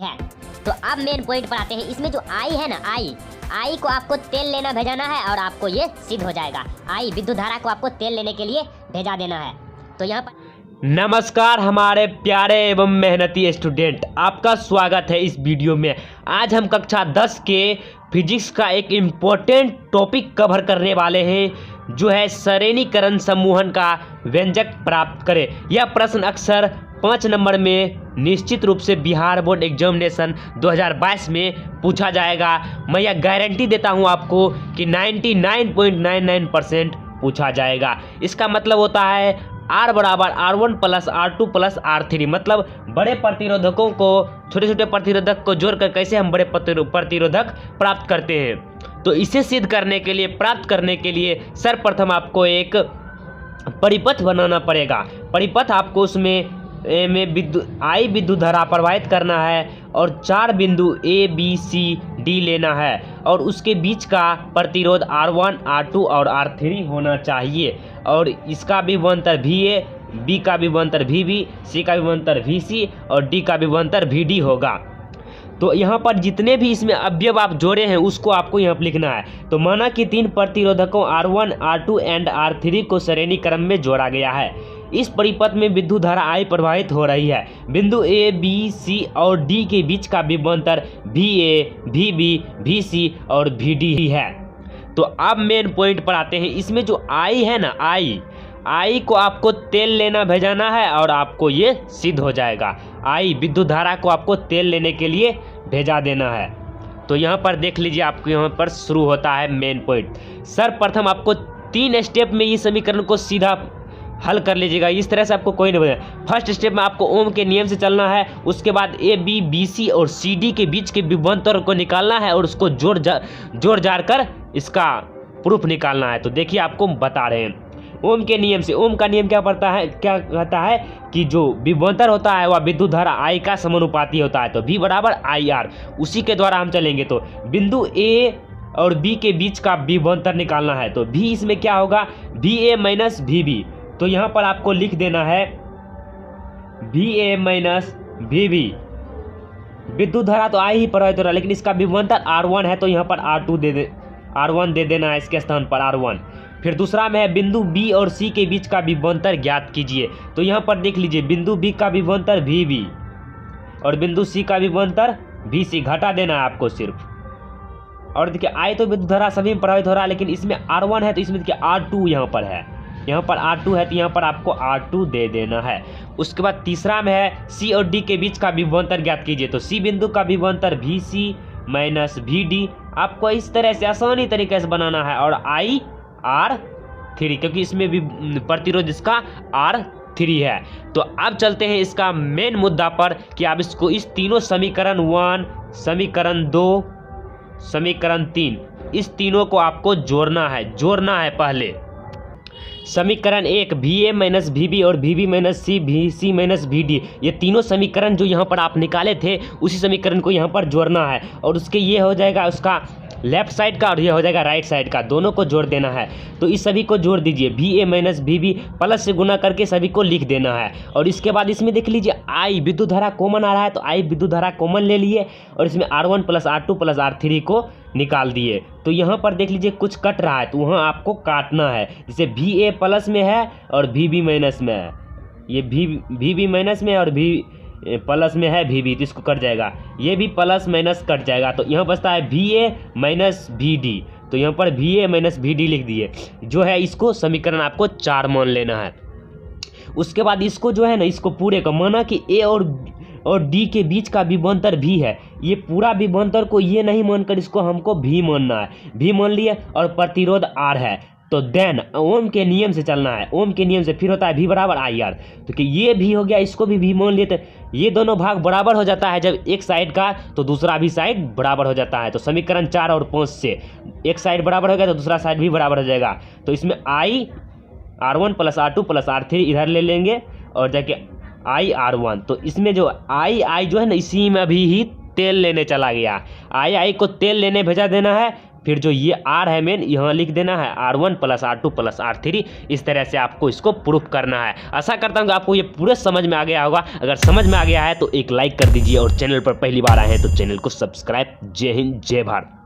है। तो अब मेन पॉइंट पर आते हैं। इसमें जो आई है ना, आई को आपको तेल लेना भेजाना है और आपको ये सिद्ध हो जाएगा। आई विद्युत धारा को आपको तेल लेने के लिए भेजा देना है। तो यहाँ पर नमस्कार हमारे प्यारे एवं मेहनती स्टूडेंट, आपका स्वागत है इस वीडियो में। आज हम कक्षा 10 के फिजिक्स का एक इम्पोर्टेंट टॉपिक कवर करने वाले हैं, जो है सरणीकरण समूहन का व्यंजक प्राप्त करें। यह प्रश्न अक्सर 5 नंबर में निश्चित रूप से बिहार बोर्ड एग्जामिनेशन 2022 में पूछा जाएगा। मैं यह गारंटी देता हूं आपको कि 99.99% पूछा जाएगा। इसका मतलब होता है R बराबर R1 plus R2 plus R3, मतलब बड़े प्रतिरोधकों को छोटे छोटे प्रतिरोधक को जोड़कर कैसे हम बड़े प्रतिरोधक प्राप्त करते हैं। तो इसे सिद्ध करने के लिए, प्राप्त करने के लिए सर्वप्रथम आपको एक परिपथ बनाना पड़ेगा। परिपथ आपको उसमें आई विद्युत धारा प्रवाहित करना है और 4 बिंदु A B C D लेना है और उसके बीच का प्रतिरोध R1 R2 और R3 होना चाहिए। और इसका भी विभवांतर VA, B का भी विभवांतर VB, C का भी विभवांतर VC और D का भी विभवांतर VD होगा। तो यहाँ पर जितने भी इसमें अवयव आप जोड़े हैं उसको आपको यहाँ पर लिखना है। तो माना कि 3 प्रतिरोधकों R1 R2 एंड R3 को श्रेणी क्रम में जोड़ा गया है। इस परिपथ में विद्युत धारा I प्रवाहित हो रही है। बिंदु A, B, C और D के बीच का विभवांतर VA, VB, VC और VD है। तो अब मेन पॉइंट पर आते हैं। इसमें जो I है ना, I को आपको तेल लेना भेजाना है और आपको ये सिद्ध हो जाएगा। I विद्युत धारा को आपको तेल लेने के लिए भेजा देना है। तो यहाँ पर देख लीजिए, आपको यहाँ पर शुरू होता है मेन पॉइंट। सर्वप्रथम आपको 3 स्टेप में इस समीकरण को सीधा हल कर लीजिएगा। इस तरह से आपको कोई नहीं बता। फर्स्ट स्टेप में आपको ओम के नियम से चलना है। उसके बाद A, B, B, C और C, D के बीच के विभवांतर को निकालना है और उसको जोड़ जाड़ कर इसका प्रूफ निकालना है। तो देखिए, आपको बता रहे हैं ओम के नियम से। ओम का नियम क्या कहता है कि जो विभवांतर होता है वह विद्युत धारा I का समानुपाती होता है। तो V बराबर IR, उसी के द्वारा हम चलेंगे। तो बिंदु A और B के बीच का विभवांतर निकालना है। तो V इसमें क्या होगा, VA माइनस VB। तो यहाँ पर आपको लिख देना है VA माइनस VB। विद्युत धारा तो I ही प्रवाहित हो रहा है, लेकिन इसका विभवांतर R1 है, तो यहाँ पर R1 दे देना है इसके स्थान पर R1। फिर दूसरा में है बिंदु B और C के बीच का विभवांतर ज्ञात कीजिए। तो यहाँ पर देख लीजिए, बिंदु B का विभवांतर VB और बिंदु C का विभवांतर VC, घटा देना है आपको सिर्फ। और देखिए, I तो विद्युत धारा सभी में प्रवाहित हो रहा है, लेकिन इसमें R1 है तो इसमें देखिए R2 यहाँ पर है, यहाँ पर R2 है तो यहाँ पर आपको R2 दे देना है। उसके बाद तीसरा में है C और D के बीच का विभवांतर ज्ञात कीजिए। तो C बिंदु का विभवांतर VC माइनस VD आपको इस तरह से आसानी तरीके से बनाना है। और I R3, क्योंकि इसमें भी प्रतिरोध इसका R3 है। तो अब चलते हैं इसका मेन मुद्दा पर कि आप इसको इस तीनों समीकरण 1, समीकरण 2, समीकरण 3, इस तीनों को आपको जोड़ना है पहले। समीकरण 1 VA माइनस VB और VB minus C, VC minus VD, ये तीनों समीकरण जो यहाँ पर आप निकाले थे उसी समीकरण को यहाँ पर जोड़ना है। और उसके ये हो जाएगा उसका लेफ्ट साइड का और ये हो जाएगा राइट साइड का, दोनों को जोड़ देना है। तो इस सभी को जोड़ दीजिए, VA माइनस VB प्लस से गुना करके सभी को लिख देना है। और इसके बाद इसमें देख लीजिए I विद्युत धारा कॉमन आ रहा है, तो I विद्युत धारा कॉमन ले लिए और इसमें R1 plus R2 plus R3 को निकाल दिए। तो यहाँ पर देख लीजिए कुछ कट रहा है, तो वहाँ आपको काटना है। जैसे VA प्लस में है और VB माइनस में है, ये VB माइनस में और V प्लस में है VB, तो इसको कट जाएगा। ये भी प्लस माइनस कट जाएगा। तो यहाँ बचता है VA माइनस VD। तो यहाँ पर VA माइनस VD लिख दिए, जो है इसको समीकरण आपको 4 मान लेना है। उसके बाद इसको जो है ना, इसको पूरे का माना कि A और D के बीच का विभवांतर V है। ये पूरा विभवांतर को ये नहीं मानकर इसको हमको V मानना है। V मान लिए और प्रतिरोध R है। तो देन ओम के नियम से चलना है। ओम के नियम से फिर होता है V बराबर IR। तो कि ये भी हो गया, इसको भी V मान लिए, तो ये दोनों भाग बराबर हो जाता है। जब एक साइड का तो दूसरा भी साइड बराबर हो जाता है। तो समीकरण 4 और 5 से एक साइड बराबर हो गया तो दूसरा साइड भी बराबर हो जाएगा। तो इसमें I R1 plus R2 plus R3 इधर ले लेंगे और जाके I R1। तो इसमें जो I जो है ना, इसी में अभी ही तेल लेने चला गया। I को तेल लेने भेजा देना है। फिर जो ये R है मेन यहाँ लिख देना है R1 + R2 + R3। इस तरह से आपको इसको प्रूफ करना है। आशा करता हूँ कि आपको ये पूरे समझ में आ गया होगा। अगर समझ में आ गया है तो एक लाइक कर दीजिए और चैनल पर पहली बार आए हैं तो चैनल को सब्सक्राइब। जय हिंद, जय भारत।